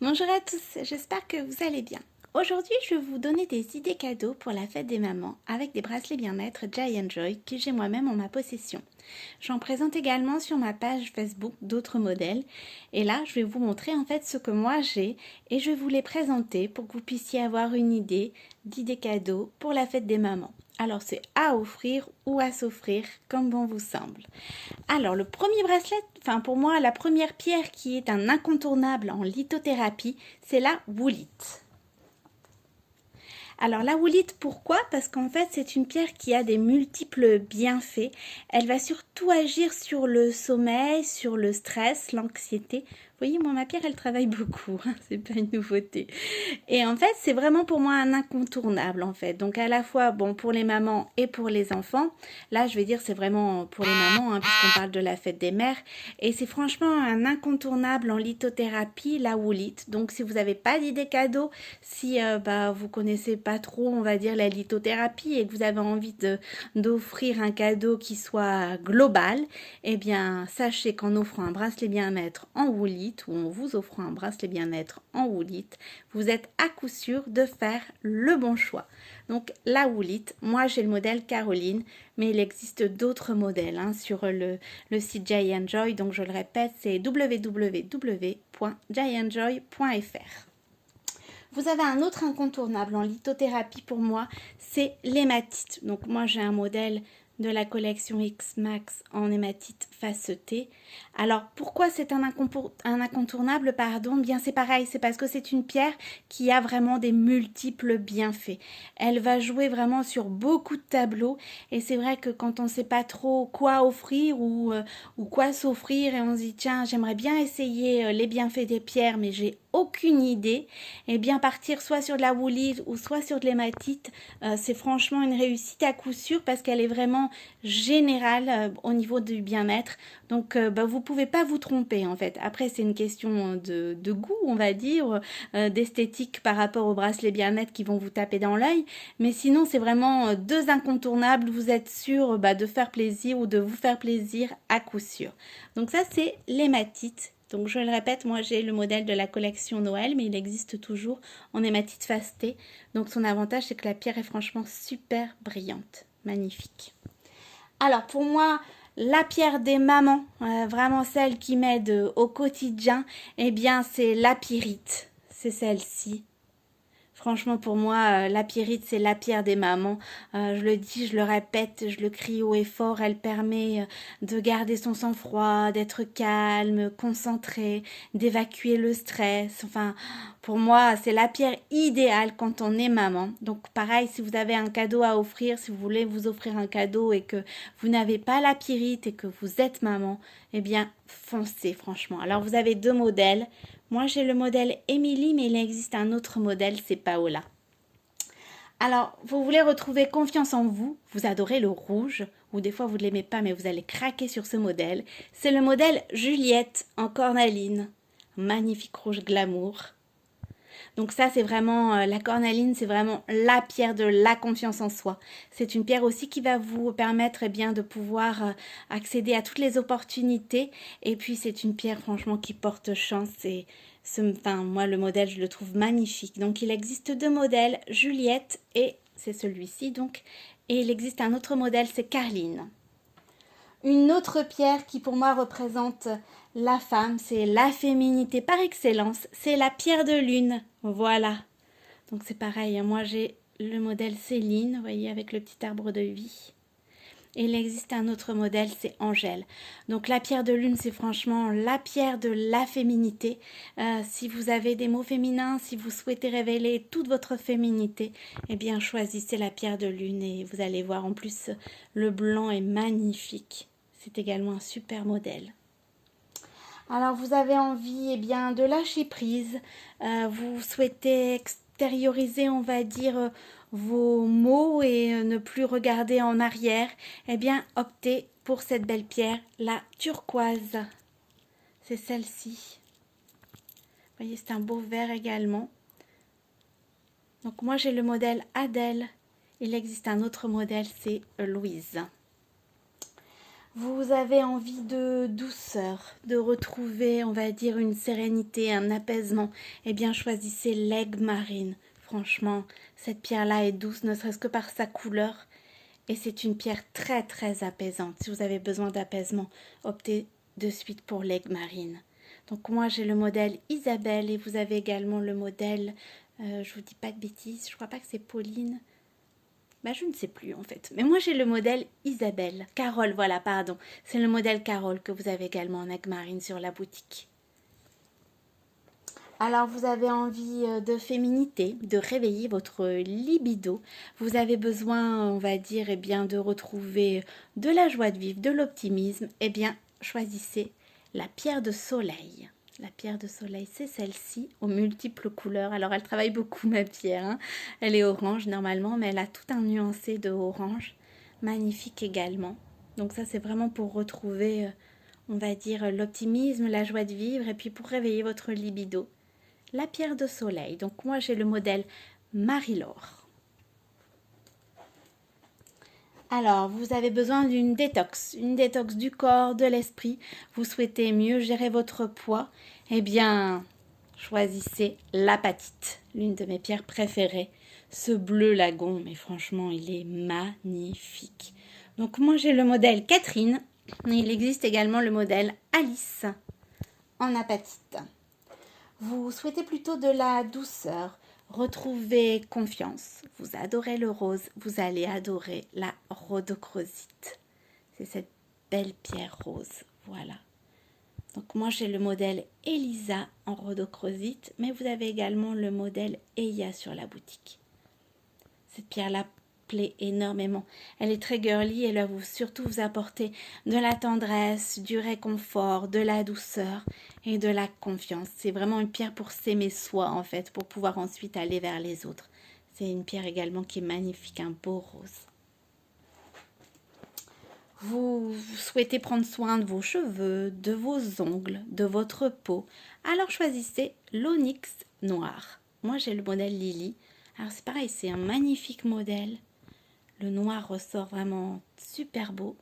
Bonjour à tous, j'espère que vous allez bien. Aujourd'hui, je vais vous donner des idées cadeaux pour la fête des mamans avec des bracelets bien-être Giant Joy que j'ai moi-même en ma possession. J'en présente également sur ma page Facebook d'autres modèles et là, je vais vous montrer en fait ce que moi j'ai et je vais vous les présenter pour que vous puissiez avoir une idée d'idées cadeaux pour la fête des mamans. Alors c'est à offrir ou à s'offrir comme bon vous semble. Alors le premier bracelet, enfin pour moi la première pierre qui est un incontournable en lithothérapie, c'est la woolite. Alors la woolite, pourquoi? Parce qu'en fait c'est une pierre qui a des multiples bienfaits. Elle va surtout agir sur le sommeil, sur le stress, l'anxiété. Vous voyez, moi ma pierre elle travaille beaucoup, hein, c'est pas une nouveauté. Et en fait c'est vraiment pour moi un incontournable en fait. Donc à la fois bon pour les mamans et pour les enfants. Là je vais dire c'est vraiment pour les mamans hein, puisqu'on parle de la fête des mères. Et c'est franchement un incontournable en lithothérapie, la woolite. Donc si vous n'avez pas d'idée cadeau, si vous connaissez pas trop, on va dire, la lithothérapie et que vous avez envie d'offrir un cadeau qui soit global, eh bien, sachez qu'en offrant un bracelet bien-être en woolite ou en vous offrant un bracelet bien-être en woolite, vous êtes à coup sûr de faire le bon choix. Donc, la woolite, moi j'ai le modèle Caroline, mais il existe d'autres modèles hein, sur le site Giant Joy. Donc, je le répète, c'est www.giantjoy.fr. Vous avez un autre incontournable en lithothérapie pour moi, c'est l'hématite. Donc moi j'ai un modèle de la collection X-Max en hématite facetée. Alors pourquoi c'est un incontournable pardon? Bien c'est pareil, c'est parce que c'est une pierre qui a vraiment des multiples bienfaits. Elle va jouer vraiment sur beaucoup de tableaux et c'est vrai que quand on ne sait pas trop quoi offrir ou quoi s'offrir et on se dit tiens j'aimerais bien essayer les bienfaits des pierres mais j'ai aucune idée, et bien partir soit sur de la woolite ou soit sur de l'hématite, c'est franchement une réussite à coup sûr parce qu'elle est vraiment générale au niveau du bien-être. Donc vous pouvez pas vous tromper en fait. Après c'est une question de goût on va dire, d'esthétique par rapport aux bracelets bien-être qui vont vous taper dans l'œil. Mais sinon c'est vraiment deux incontournables. Vous êtes sûr de faire plaisir ou de vous faire plaisir à coup sûr. Donc ça c'est l'hématite. Donc je le répète, moi j'ai le modèle de la collection Noël, mais il existe toujours en hématite facetée. Donc son avantage c'est que la pierre est franchement super brillante, magnifique. Alors pour moi, la pierre des mamans, vraiment celle qui m'aide au quotidien, eh bien c'est la pyrite, c'est celle-ci. Franchement, pour moi, la pyrite, c'est la pierre des mamans. Je le dis, je le répète, je le crie haut et fort. Elle permet de garder son sang-froid, d'être calme, concentré, d'évacuer le stress. Enfin, pour moi, c'est la pierre idéale quand on est maman. Donc, pareil, si vous avez un cadeau à offrir, si vous voulez vous offrir un cadeau et que vous n'avez pas la pyrite et que vous êtes maman, eh bien, foncez, franchement. Alors, vous avez deux modèles. Moi, j'ai le modèle Emily, mais il existe un autre modèle, c'est Paola. Alors, vous voulez retrouver confiance en vous, vous adorez le rouge, ou des fois vous ne l'aimez pas, mais vous allez craquer sur ce modèle. C'est le modèle Juliette en cornaline. Magnifique rouge glamour. Donc ça, c'est vraiment, la cornaline, c'est vraiment la pierre de la confiance en soi. C'est une pierre aussi qui va vous permettre bien, de pouvoir accéder à toutes les opportunités. Et puis, c'est une pierre, franchement, qui porte chance. Et moi, le modèle, je le trouve magnifique. Donc, il existe deux modèles, Juliette et c'est celui-ci. Donc, et il existe un autre modèle, c'est Carline. Une autre pierre qui pour moi représente la femme, c'est la féminité par excellence, c'est la pierre de lune. Voilà. Donc c'est pareil, moi j'ai le modèle Céline, vous voyez, avec le petit arbre de vie. Et il existe un autre modèle, c'est Angèle. Donc la pierre de lune, c'est franchement la pierre de la féminité. Si vous avez des mots féminins, si vous souhaitez révéler toute votre féminité, eh bien choisissez la pierre de lune et vous allez voir, en plus le blanc est magnifique. C'est également un super modèle. Alors vous avez envie bien de lâcher prise, vous souhaitez extérioriser on va dire vos mots et ne plus regarder en arrière, eh bien optez pour cette belle pierre, la turquoise. C'est celle-ci. Vous voyez, c'est un beau vert également. Donc moi j'ai le modèle Adèle, il existe un autre modèle, c'est Louise. Vous avez envie de douceur, de retrouver, on va dire, une sérénité, un apaisement. Eh bien, choisissez l'aigle marine. Franchement, cette pierre-là est douce, ne serait-ce que par sa couleur. Et c'est une pierre très, très apaisante. Si vous avez besoin d'apaisement, optez de suite pour l'aigle marine. Donc moi, j'ai le modèle Isabelle et vous avez également le modèle, je vous dis pas de bêtises, je crois pas que c'est Pauline. Bah, je ne sais plus en fait. Mais moi j'ai le modèle Isabelle. Carole, voilà, pardon. C'est le modèle Carole que vous avez également en aigle marine sur la boutique. Alors vous avez envie de féminité, de réveiller votre libido. Vous avez besoin, on va dire, eh bien, de retrouver de la joie de vivre, de l'optimisme. Eh bien, choisissez la pierre de soleil. La pierre de soleil, c'est celle-ci, aux multiples couleurs. Alors, elle travaille beaucoup, ma pierre, hein. Elle est orange normalement, mais elle a tout un nuancé de orange. Magnifique également. Donc ça, c'est vraiment pour retrouver, on va dire, l'optimisme, la joie de vivre, et puis pour réveiller votre libido. La pierre de soleil. Donc moi, j'ai le modèle Marie-Laure. Alors, vous avez besoin d'une détox du corps, de l'esprit. Vous souhaitez mieux gérer votre poids. Eh bien, choisissez l'apatite, l'une de mes pierres préférées. Ce bleu lagon, mais franchement, il est magnifique. Donc moi, j'ai le modèle Catherine. Il existe également le modèle Alice en apatite. Vous souhaitez plutôt de la douceur, retrouver confiance. Vous adorez le rose, vous allez adorer la rhodochrosite. C'est cette belle pierre rose, voilà. Donc moi j'ai le modèle Elisa en rhodochrosite, mais vous avez également le modèle Eya sur la boutique. Cette pierre-là plaît énormément. Elle est très girly, elle va surtout vous apporter de la tendresse, du réconfort, de la douceur et de la confiance. C'est vraiment une pierre pour s'aimer soi en fait, pour pouvoir ensuite aller vers les autres. C'est une pierre également qui est magnifique, un beau rose. Vous souhaitez prendre soin de vos cheveux, de vos ongles, de votre peau. Alors choisissez l'onyx noir. Moi j'ai le modèle Lily. Alors c'est pareil, c'est un magnifique modèle. Le noir ressort vraiment super beau.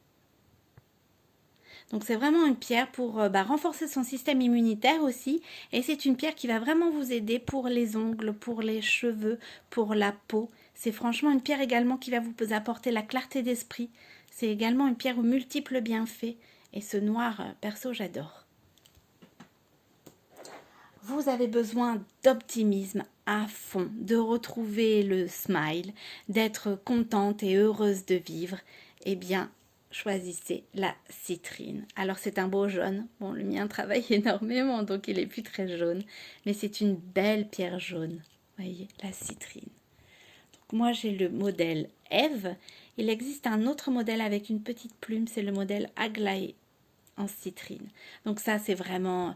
Donc c'est vraiment une pierre pour renforcer son système immunitaire aussi. Et c'est une pierre qui va vraiment vous aider pour les ongles, pour les cheveux, pour la peau. C'est franchement une pierre également qui va vous apporter la clarté d'esprit. C'est également une pierre aux multiples bienfaits. Et ce noir, perso, j'adore. Vous avez besoin d'optimisme à fond, de retrouver le smile, d'être contente et heureuse de vivre. Eh bien, choisissez la citrine. Alors c'est un beau jaune. Bon, le mien travaille énormément, donc il est plus très jaune. Mais c'est une belle pierre jaune. Voyez, la citrine. Donc moi, j'ai le modèle Eve. Il existe un autre modèle avec une petite plume, c'est le modèle Aglaé en citrine. Donc ça, c'est vraiment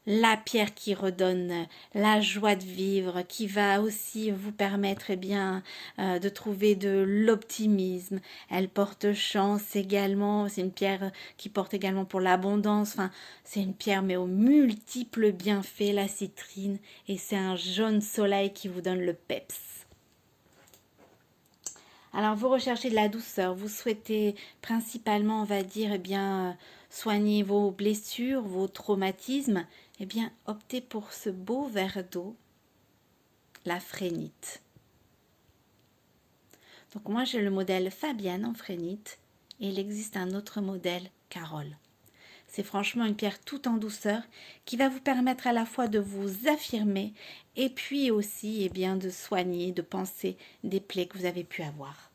la pierre qui redonne la joie de vivre, qui va aussi vous permettre de trouver de l'optimisme. Elle porte chance également, c'est une pierre qui porte également pour l'abondance. Enfin, c'est une pierre mais aux multiples bienfaits, la citrine, et c'est un jaune soleil qui vous donne le peps. Alors, vous recherchez de la douceur, vous souhaitez principalement, on va dire, soigner vos blessures, vos traumatismes. Eh bien, optez pour ce beau verre d'eau, la frénite. Donc, moi, j'ai le modèle Fabienne en frénite et il existe un autre modèle, Carole. C'est franchement une pierre toute en douceur qui va vous permettre à la fois de vous affirmer et puis aussi de soigner, de panser des plaies que vous avez pu avoir.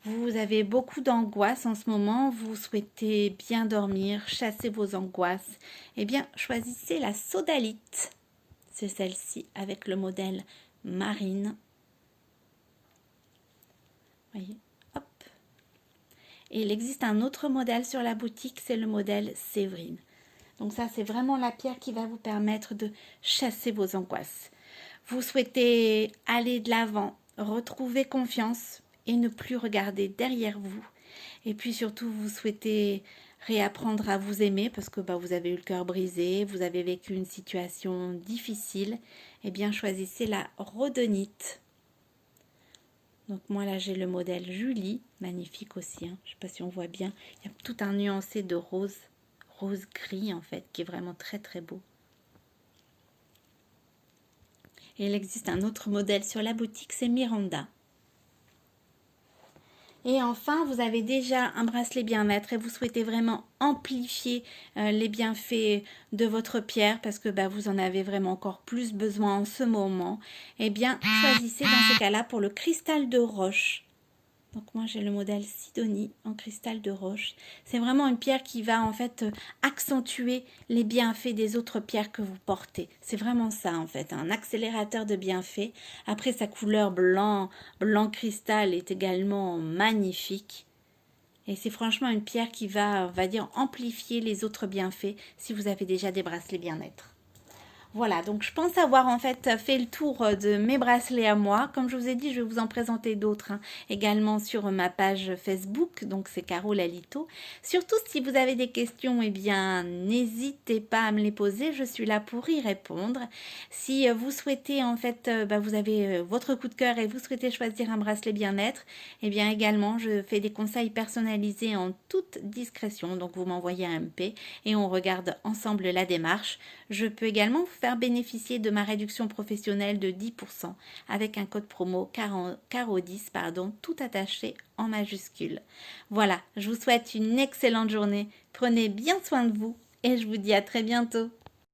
Vous avez beaucoup d'angoisse en ce moment, vous souhaitez bien dormir, chasser vos angoisses. Eh bien, choisissez la sodalite. C'est celle-ci avec le modèle marine. Voyez, hop. Et il existe un autre modèle sur la boutique, c'est le modèle Séverine. Donc ça, c'est vraiment la pierre qui va vous permettre de chasser vos angoisses. Vous souhaitez aller de l'avant, retrouver confiance et ne plus regarder derrière vous. Et puis surtout, vous souhaitez réapprendre à vous aimer parce que vous avez eu le cœur brisé, vous avez vécu une situation difficile. Eh bien, choisissez la rhodonite. Donc moi là j'ai le modèle Julie, magnifique aussi, hein. Je ne sais pas si on voit bien, il y a tout un nuancé de rose, rose gris en fait, qui est vraiment très très beau. Et il existe un autre modèle sur la boutique, c'est Miranda. Et enfin, vous avez déjà un bracelet bien-être et vous souhaitez vraiment amplifier les bienfaits de votre pierre parce que vous en avez vraiment encore plus besoin en ce moment. Eh bien, choisissez dans ces cas-là pour le cristal de roche. Donc moi j'ai le modèle Sidonie en cristal de roche. C'est vraiment une pierre qui va en fait accentuer les bienfaits des autres pierres que vous portez. C'est vraiment ça en fait, un accélérateur de bienfaits. Après sa couleur blanc cristal est également magnifique. Et c'est franchement une pierre qui va, on va dire, amplifier les autres bienfaits si vous avez déjà des bracelets bien-être. Voilà, donc je pense avoir en fait fait le tour de mes bracelets à moi. Comme je vous ai dit, je vais vous en présenter d'autres également sur ma page Facebook, donc c'est Caro Lalito. Surtout si vous avez des questions, eh bien n'hésitez pas à me les poser, je suis là pour y répondre. Si vous souhaitez en fait, vous avez votre coup de cœur et vous souhaitez choisir un bracelet bien-être, eh bien également je fais des conseils personnalisés en toute discrétion, donc vous m'envoyez un MP et on regarde ensemble la démarche. Je peux également vous faire bénéficier de ma réduction professionnelle de 10% avec un code promo CARO10, tout attaché en majuscule. Voilà, je vous souhaite une excellente journée. Prenez bien soin de vous et je vous dis à très bientôt.